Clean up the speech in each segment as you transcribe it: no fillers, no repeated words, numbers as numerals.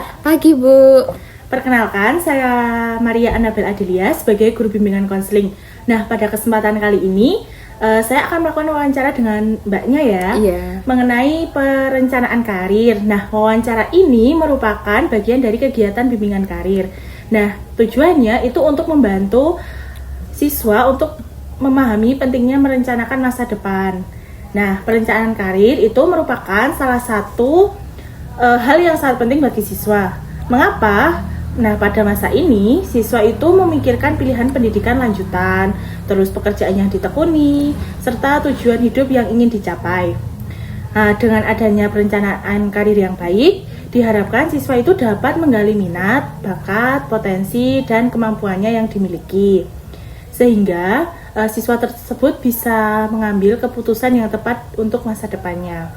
Mbak. Pagi, Bu. Perkenalkan, saya Maria Annabel Adelia sebagai guru bimbingan konseling. Nah, pada kesempatan kali ini, saya akan melakukan wawancara dengan Mbaknya ya, mengenai perencanaan karir. Nah, wawancara ini merupakan bagian dari kegiatan bimbingan karir. Nah, tujuannya itu untuk membantu siswa untuk memahami pentingnya merencanakan masa depan. Nah, perencanaan karir itu merupakan salah satu hal yang sangat penting bagi siswa. Mengapa? Nah, pada masa ini, siswa itu memikirkan pilihan pendidikan lanjutan, terus pekerjaan yang ditekuni, serta tujuan hidup yang ingin dicapai. Nah, dengan adanya perencanaan karir yang baik, diharapkan siswa itu dapat menggali minat, bakat, potensi, dan kemampuannya yang dimiliki. Sehingga siswa tersebut bisa mengambil keputusan yang tepat untuk masa depannya.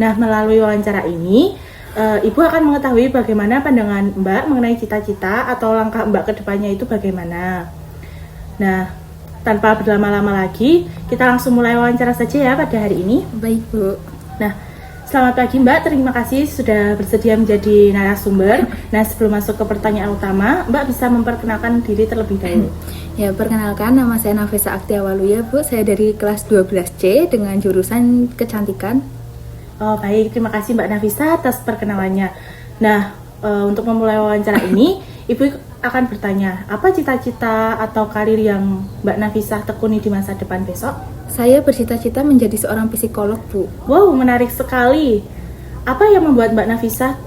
Nah, melalui wawancara ini, Ibu akan mengetahui bagaimana pandangan Mbak mengenai cita-cita atau langkah Mbak ke depannya itu bagaimana. Nah, tanpa berlama-lama lagi, kita langsung mulai wawancara saja ya pada hari ini. Baik, Bu. Nah, selamat pagi Mbak, terima kasih sudah bersedia menjadi narasumber. Nah, sebelum masuk ke pertanyaan utama, Mbak bisa memperkenalkan diri terlebih dahulu. Ya, perkenalkan, nama saya Nafisa Aktiawaluya, Bu. Saya dari kelas 12C dengan jurusan kecantikan. Oh baik, terima kasih Mbak Nafisa atas perkenalannya. Nah, untuk memulai wawancara ini, Ibu akan bertanya, apa cita-cita atau karir yang Mbak Nafisa tekuni di masa depan besok? Saya bercita-cita menjadi seorang psikolog, Bu. Wow, menarik sekali. Apa yang membuat Mbak Nafisa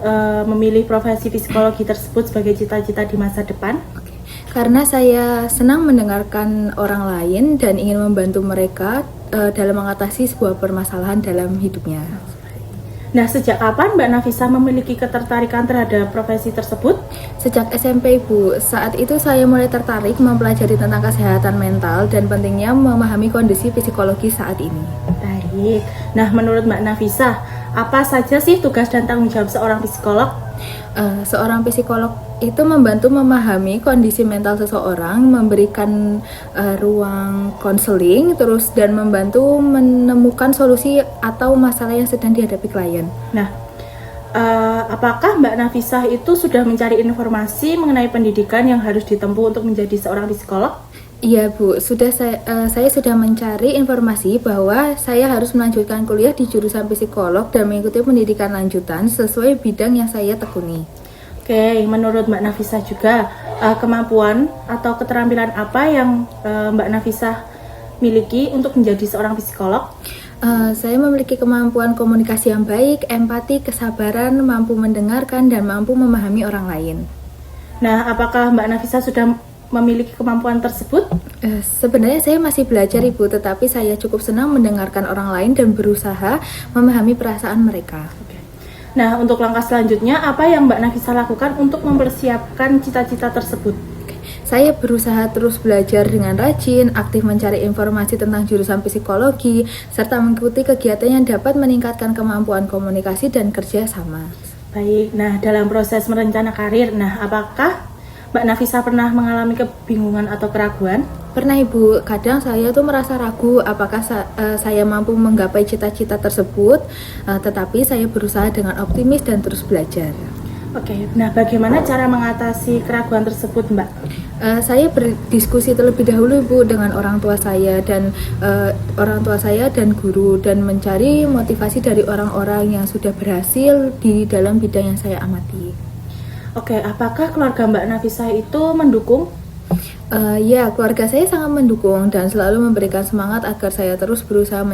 memilih profesi psikologi tersebut sebagai cita-cita di masa depan? Karena saya senang mendengarkan orang lain dan ingin membantu mereka dalam mengatasi sebuah permasalahan dalam hidupnya. Nah, sejak kapan Mbak Nafisa memiliki ketertarikan terhadap profesi tersebut? Sejak SMP, Bu. Saat itu saya mulai tertarik mempelajari tentang kesehatan mental dan pentingnya memahami kondisi psikologi saat ini. Baik. Nah, menurut Mbak Nafisa, apa saja sih tugas dan tanggung jawab seorang psikolog? Seorang psikolog itu membantu memahami kondisi mental seseorang, memberikan ruang konseling, terus dan membantu menemukan solusi atau masalah yang sedang dihadapi klien. Nah, apakah Mbak Nafisa itu sudah mencari informasi mengenai pendidikan yang harus ditempuh untuk menjadi seorang psikolog? Iya, Bu, saya sudah mencari informasi bahwa saya harus melanjutkan kuliah di jurusan psikolog dan mengikuti pendidikan lanjutan sesuai bidang yang saya tekuni. Oke, menurut Mbak Nafisa juga kemampuan atau keterampilan apa yang Mbak Nafisa miliki untuk menjadi seorang psikolog? Saya memiliki kemampuan komunikasi yang baik, empati, kesabaran, mampu mendengarkan, dan mampu memahami orang lain. Nah, apakah Mbak Nafisa sudah memiliki kemampuan tersebut? Sebenarnya saya masih belajar, Ibu, tetapi saya cukup senang mendengarkan orang lain dan berusaha memahami perasaan mereka. Nah, untuk langkah selanjutnya, apa yang Mbak Nafisa lakukan untuk mempersiapkan cita-cita tersebut? Saya berusaha terus belajar dengan rajin, aktif mencari informasi tentang jurusan psikologi, serta mengikuti kegiatan yang dapat meningkatkan kemampuan komunikasi dan kerja sama. Baik, nah dalam proses merencana karir, apakah Mbak Nafisa pernah mengalami kebingungan atau keraguan? Pernah, Ibu. Kadang saya tuh merasa ragu apakah saya mampu menggapai cita-cita tersebut, tetapi saya berusaha dengan optimis dan terus belajar. Oke, nah bagaimana cara mengatasi keraguan tersebut, Mbak? Saya berdiskusi terlebih dahulu, Ibu, dengan orang tua saya dan guru, dan mencari motivasi dari orang-orang yang sudah berhasil di dalam bidang yang saya amati. Oke, apakah keluarga Mbak Nafisa itu mendukung? Ya, keluarga saya sangat mendukung dan selalu memberikan semangat agar saya terus berusaha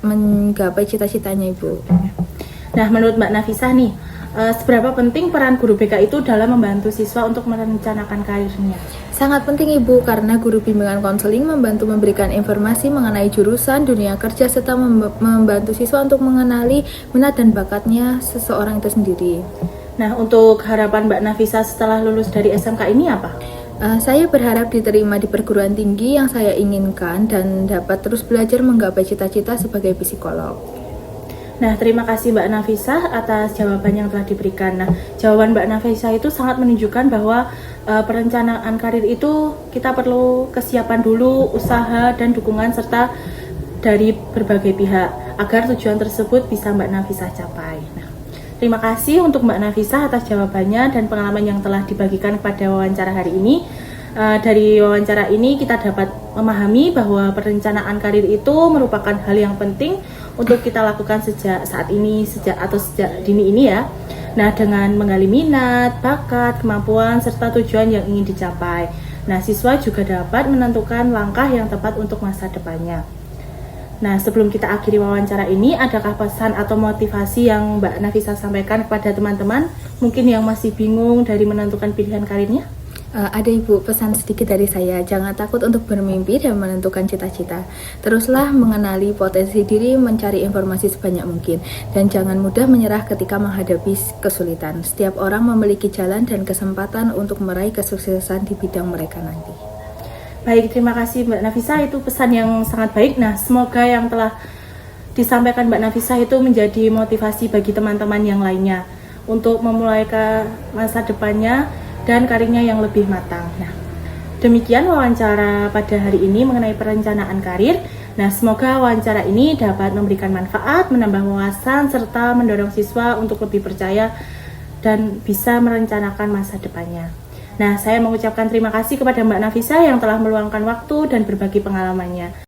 menggapai cita-citanya, Ibu. Nah, menurut Mbak Nafisa nih, seberapa penting peran guru BK itu dalam membantu siswa untuk merencanakan karirnya? Sangat penting, Ibu, karena guru bimbingan konseling membantu memberikan informasi mengenai jurusan, dunia kerja, serta membantu siswa untuk mengenali minat dan bakatnya seseorang itu sendiri. Nah, untuk harapan Mbak Nafisa setelah lulus dari SMK ini apa? Saya berharap diterima di perguruan tinggi yang saya inginkan dan dapat terus belajar menggapai cita-cita sebagai psikolog. Nah, terima kasih Mbak Nafisa atas jawaban yang telah diberikan. Nah, jawaban Mbak Nafisa itu sangat menunjukkan bahwa perencanaan karir itu kita perlu kesiapan dulu, usaha dan dukungan serta dari berbagai pihak agar tujuan tersebut bisa Mbak Nafisa capai. Nah, Terima kasih untuk Mbak Nafisa atas jawabannya dan pengalaman yang telah dibagikan pada wawancara hari ini. Dari wawancara ini kita dapat memahami bahwa perencanaan karir itu merupakan hal yang penting untuk kita lakukan sejak dini ini ya. Nah, dengan menggali minat, bakat, kemampuan, serta tujuan yang ingin dicapai. Nah, siswa juga dapat menentukan langkah yang tepat untuk masa depannya. Nah, sebelum kita akhiri wawancara ini, adakah pesan atau motivasi yang Mbak Nafisa sampaikan kepada teman-teman mungkin yang masih bingung dari menentukan pilihan karirnya? Ada Ibu, pesan sedikit dari saya. Jangan takut untuk bermimpi dan menentukan cita-cita. Teruslah mengenali potensi diri, mencari informasi sebanyak mungkin, dan jangan mudah menyerah ketika menghadapi kesulitan. Setiap orang memiliki jalan dan kesempatan untuk meraih kesuksesan di bidang mereka nanti. Baik, terima kasih Mbak Nafisa, itu pesan yang sangat baik. Nah, semoga yang telah disampaikan Mbak Nafisa itu menjadi motivasi bagi teman-teman yang lainnya untuk memulai ke masa depannya dan karirnya yang lebih matang. Nah, demikian wawancara pada hari ini mengenai perencanaan karir. Nah, semoga wawancara ini dapat memberikan manfaat, menambah wawasan, serta mendorong siswa untuk lebih percaya dan bisa merencanakan masa depannya. Nah, saya mengucapkan terima kasih kepada Mbak Nafisa yang telah meluangkan waktu dan berbagi pengalamannya.